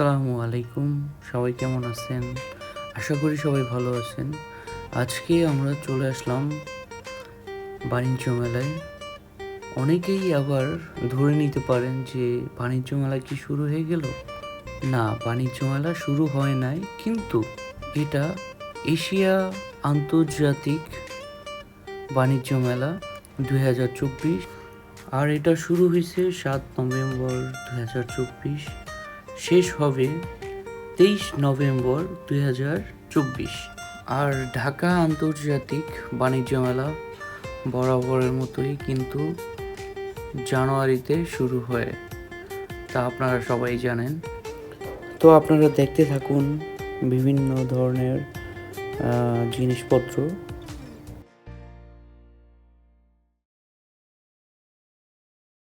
আসসালামু আলাইকুম। সবাই কেমন আছেন? আশা করি সবাই ভালো আছেন। আজকে আমরা চলে আসলাম বাণিজ্য মেলায়। অনেকেই আবার ধরে নিতে পারেন যে বাণিজ্য মেলা কি শুরু হয়ে গেল? না, বাণিজ্য মেলা শুরু হয় নাই, কিন্তু এটা এশিয়া আন্তর্জাতিক বাণিজ্য মেলা 2024। আর এটা শুরু হয়েছে 7 নভেম্বর 2024, শেষ হবে 23 নভেম্বর 2024। আর ঢাকা আন্তর্জাতিক বাণিজ্য মেলা বরাবরের মতোই কিন্তু জানুয়ারিতে শুরু হয়, তা আপনারা সবাই জানেন। তো আপনারা দেখতে থাকুন বিভিন্ন ধরনের জিনিসপত্র